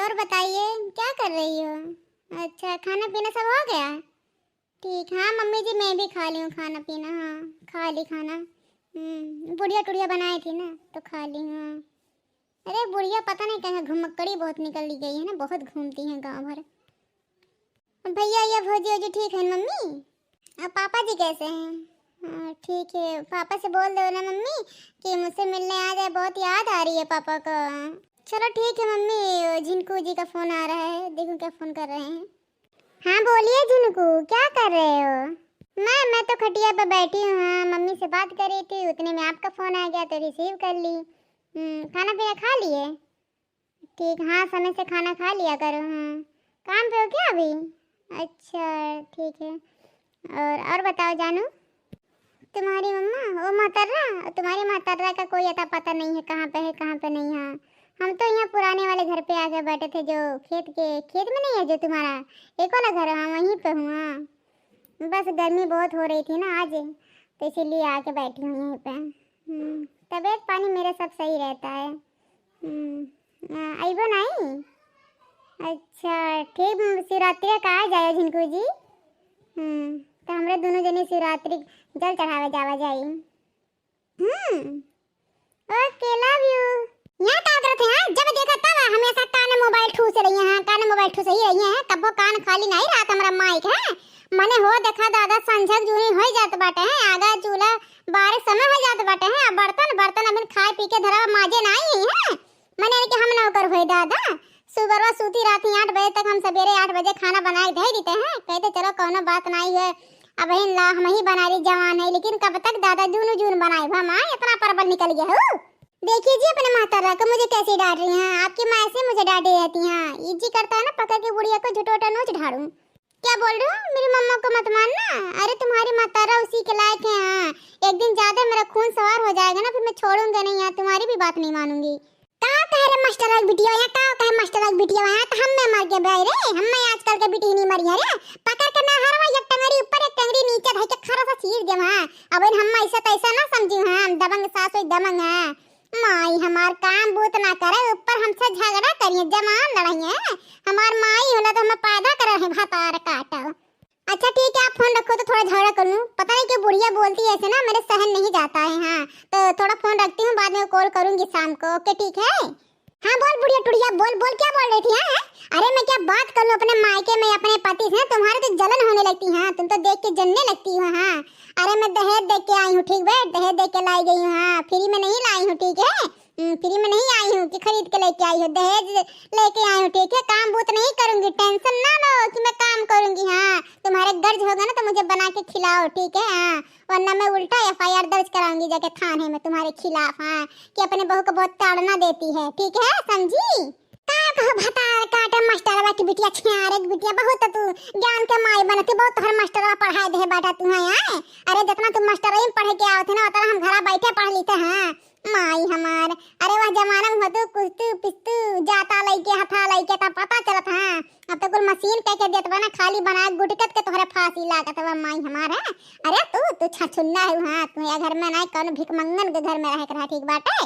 और बताइए क्या कर रही हो? अच्छा, खाना पीना सब हो गया? ठीक। हाँ मम्मी जी, मैं भी खा ली हूँ खाना पीना। हाँ, खा ली खाना। बुढ़िया टुड़िया बनाई थी ना तो खा ली। हाँ। अरे बुढ़िया पता नहीं कहाँ घुमक्कड़ी बहुत निकल गई है ना, बहुत घूमती है गांव भर। भैया या भौजी वोजी ठीक है मम्मी? और पापा जी कैसे हैं? हाँ ठीक है। पापा से बोल दो ना मम्मी कि मुझसे मिलने आ जाए, बहुत याद आ रही है पापा को। चलो ठीक है मम्मी, झिनकू जी का फोन आ रहा है, देखो क्या फोन कर रहे हैं। हाँ बोलिए झिनकू, क्या कर रहे हो? मैं तो खटिया पे बैठी हूँ। हाँ मम्मी से बात कर रही थी, उतने में आपका फोन आ गया तो रिसीव कर ली। खाना पीना खा लिए? ठीक। हाँ समय से खाना खा लिया करो। हाँ काम पे हो क्या अभी? अच्छा ठीक है। और बताओ जानू, तुम्हारी मम्मा वो मातारा, तुम्हारी मातारा का कोई अता पता नहीं है, कहाँ पे है कहाँ पे नहीं। हाँ हम तो यहाँ पुराने वाले घर पे आके बैठे थे, जो खेत में नहीं है जो तुम्हारा एक वाला घर है, हाँ वहीं पे हूँ। हाँ बस गर्मी बहुत हो रही थी ना आज, तो इसीलिए आके बैठी हूँ यहीं पे। तबीयत पानी मेरा सब सही रहता है। आइबो नहीं? अच्छा ठीक। शिवरात्रि का आ जाए झिनकू जी। तो हमरे दोनों जने शिवरात्रि जल चढ़ावे जावा जाई। Okay love you. यहाँ क्या करते हैं? जब देखा तब हमेशा कान मोबाइल ठूस रही हैं, कान मोबाइल ठूस ही रही हैं, तब वो कान खाली नहीं रात हमारा माइक है। मने हो देखा दादा संझक जूनी हो जात बाटे हैं, आगा चूल्हा बारे समय हो जात बाटे हैं, बर्तन बर्तन अभी खाए पी के धरा माजे नहीं है। मने कि हम नौकर होई दादा, सुबह सूती रात 8 बजे तक, हम सवेरे 8 बजे खाना बना के दे देते हैं, कहते चलो कोनो बात नहीं है, अब ला हम ही बना रही जवान है, लेकिन कब तक दादा जून बनाए हम इतना परबल निकल गया हो। देखिए जी अपने मातारा को मुझे कैसे डांट रही हैं, आपकी माँ ऐसे मुझे डांटी रहती हैं। ये जी करता है ना पकड़ के बुढ़िया को झुटोटा नोच ढाड़ू। क्या बोल रही हूँ? मेरी मम्मा को मत मानना। अरे तुम्हारी मातारा उसी के लायक है। हाँ एक दिन ज्यादा मेरा खून सवार हो जाएगा ना, फिर मैं छोड़ूंगा नहीं, यहाँ तुम्हारी भी बात नहीं मानूंगी। कहाँ कह रहे मास्टर एक बिटिया, यहाँ कहाँ कहे मास्टर एक बिटिया, यहाँ तो हम में मर के भाई रे, हम में आजकल के बिटी नहीं मरी है रे। पकड़ के ना हरवा, एक टंगड़ी ऊपर एक टंगड़ी नीचे धर के खरा सा चीर दे। हां अब हम ऐसा तैसा ना समझी। हां दबंग सास होई दबंग है माई, हमार काम बूत ना करे, ऊपर हमसे झगड़ा करिए, जमान लड़ाइए। हमार माई होला तो हम पैदा करे है भातार काटा। अच्छा ठीक है, आप फोन रखो तो थोड़ा झगड़ा कर लूं। पता नहीं क्यों बुढ़िया बोलती है ऐसे ना, मेरे सहन नहीं जाता है। हाँ तो थोड़ा फोन रखती हूँ, बाद में कॉल करूंगी शाम को। ओके ठीक है। हाँ बोल बुढ़िया टुड़िया, बोल बोल क्या बोल रही थी? हाँ अरे मैं क्या बात कर लूं अपने मायके में अपने पति से, तुम्हारे तो जलन होने लगती है। तुम तो देख के जलने लगती हो। हाँ अरे मैं दहेज देख के आई हूँ, ठीक है, दहेज देख के लाई गई हूँ। हाँ फ्री में नहीं लाई हूँ, ठीक है, फ्री में नहीं आई हूँ कि खरीद के लेके आई हूँ, दहेज लेके आई हूँ, ठीक है। काम बूत नहीं करूंगी, टेंशन ना लो कि मैं काम करूंगी। हाँ तुम्हारे गर्ज होगा ना तो मुझे बना के खिलाओ, ठीक है। हाँ वरना मैं उल्टा FIR दर्ज कराऊंगी जाके थाने में तुम्हारे खिलाफ। हाँ कि अपने बहू को बहुत ताड़ना देती है, ठीक है, समझी? भतार काटे मास्टरवा की बिटिया, छियारे की बिटिया, बहुत तू ज्ञान के माई बनती, बहुत हर मास्टरवा पढ़ाए दे बेटा तू है। अरे जितना तुम मास्टर में पढ़ के आवत ना उतना हम घर बैठे पढ़ लेते हैं माई हमार। अरे वह जमाना में होतो कुस्तू पिस्तू जाता लइके हथा लइके त पता चलत है। अब तो कुल मशीन कह के देत बना, खाली बना गुटकत के तोहरे फांसी लागत बा माई हमार है। अरे तू छछुल्ला है। हां तू या घर में नहीं कौन भिखमंगन के घर में रह कर, ठीक बाटे।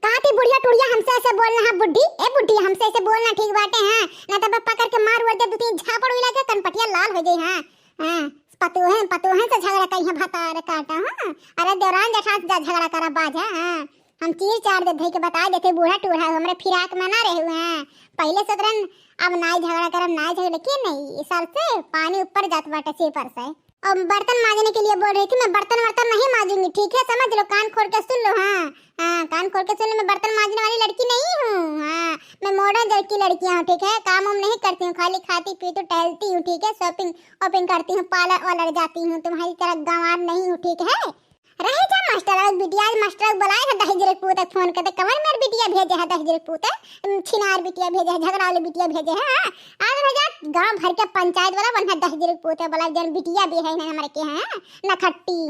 काती बुढ़िया टुड़िया हमसे ऐसे बोलना है बुड्ढी, ए बुड्ढी हमसे ऐसे बोलना ठीक बाटे। हां ना तो पकड़ के मार उड़ दे, दो तीन झापड़ उड़ा के कनपटिया लाल हो गई। हां पतु है से झगड़ा कहीं भतार काटा। हां अरे देवरान जेठान से झगड़ा करा बाजा। हां हम चीर चार दे धई के बता देते बूढ़ा टूढ़ा हमरे फिराक में ना रहे हुए हैं पहले सतरन। अब नाई झगड़ा करम नाई झगड़ा के नहीं, इस साल से पानी ऊपर जात बाटे से पर से। और बर्तन मांजने के लिए बोल रही थी, मैं बर्तन वर्तन नहीं मांजूंगी, ठीक है, समझ लो, कान खोल के सुन लो। हाँ कान खोल के सुन लो, मैं बर्तन मांजने वाली लड़की नहीं हूँ। हाँ मैं मॉडर्न की लड़की हूँ, ठीक है, काम वाम नहीं करती हूँ, खाली खाती पीती टहलती हूँ, ठीक है, शॉपिंग वॉपिंग करती हूँ, पार्लर वालर जाती हूँ, तुम्हारी तरह गंवार नहीं हूँ, ठीक है। रहे जा मास्टर बिटिया, मास्टर बुलाए है दहेज पूत फोन करते, कमर मेर बिटिया भेजे है दहेज पूत, छिनार बिटिया भेजे है, झगड़ा वाली बिटिया भेजे है। आज रह जा गांव भर के पंचायत वाला वरना दहेज पूत बोला जन बिटिया भी है हमारे के हैं नखट्टी।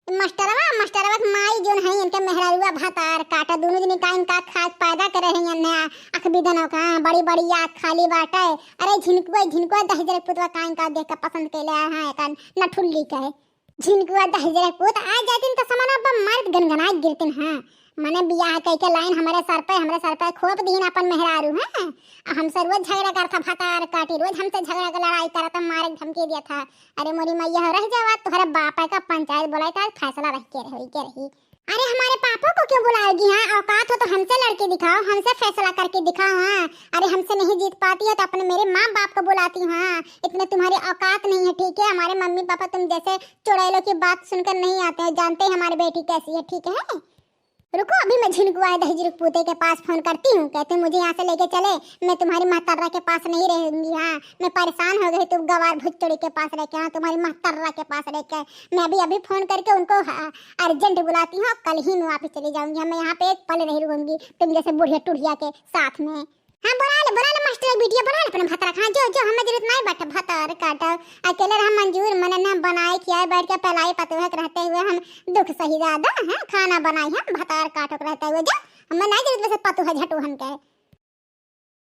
मास्टरवा माई जोन है इनके मेहरारुआ भातार काटा, दोनों जने का इनका खास पैदा करे हैं नया अख बिदनों का बड़ी बड़ी आँख खाली बाटे। अरे झिनकुआ दहेज पुतवा का इनका देख के पसंद कैले है का नठुल्ली का है झिनकुआ दहेज पुत आ जातिन तो समाना पर मर्द गनगनाई गिरतिन। हां मने बियाह कई के लाइन हमरे सर पे खोप दीन अपन मेहरारू है। हमसे रोज झगड़ा करता भतार काटी, रोज हमसे झगड़ा का लड़ाई करता, मारे धमकी दिया था। अरे मोरी मैया रह जावा, तुम्हारे बाप का पंचायत बुलाई था, फैसला रह के रही। अरे हमारे पापा को क्यों बुलाएगी? हाँ औकात हो तो हमसे लड़के दिखाओ, हमसे फैसला करके दिखाओ। हाँ अरे हमसे नहीं जीत पाती है तो अपने मेरे माँ बाप को बुलाती हूँ। हाँ इतने तुम्हारी औकात नहीं है, ठीक है? हमारे मम्मी पापा तुम जैसे चुड़ैलों की बात सुनकर नहीं आते हैं, जानते हैं हमारी बेटी कैसी है, ठीक है? रुको अभी मैं झिनकुआए दहेजुक पूते के पास फोन करती हूँ, कहते मुझे यहाँ से लेके चले, मैं तुम्हारी महतर्रा के पास नहीं रहूंगी। हाँ मैं परेशान हो गई तुम गवार भुचड़ी के पास रह के, हाँ तुम्हारी महतर्रा के पास रह के। मैं अभी फोन करके उनको अर्जेंट बुलाती हूँ, कल ही मैं वापस चली जाऊंगी। मैं यहाँ पे एक पल नहीं रहूंगी तुम जैसे बुढ़िया टुढ़िया के साथ में। हाँ बुला ले मास्टर बेटिया, बुला ले अपने भतरा खा, जो हमें जरूरत नहीं बट भतर काटा अकेले रह मंजूर। मैंने ना बनाए खियाए बैठ के पलाई पतवहक रहते हुए हम दुख सही ज्यादा है, खाना बनाई हम भतार काटक रहते हुए, जो हमें नहीं जरूरत वैसे पतुह झटू हम के।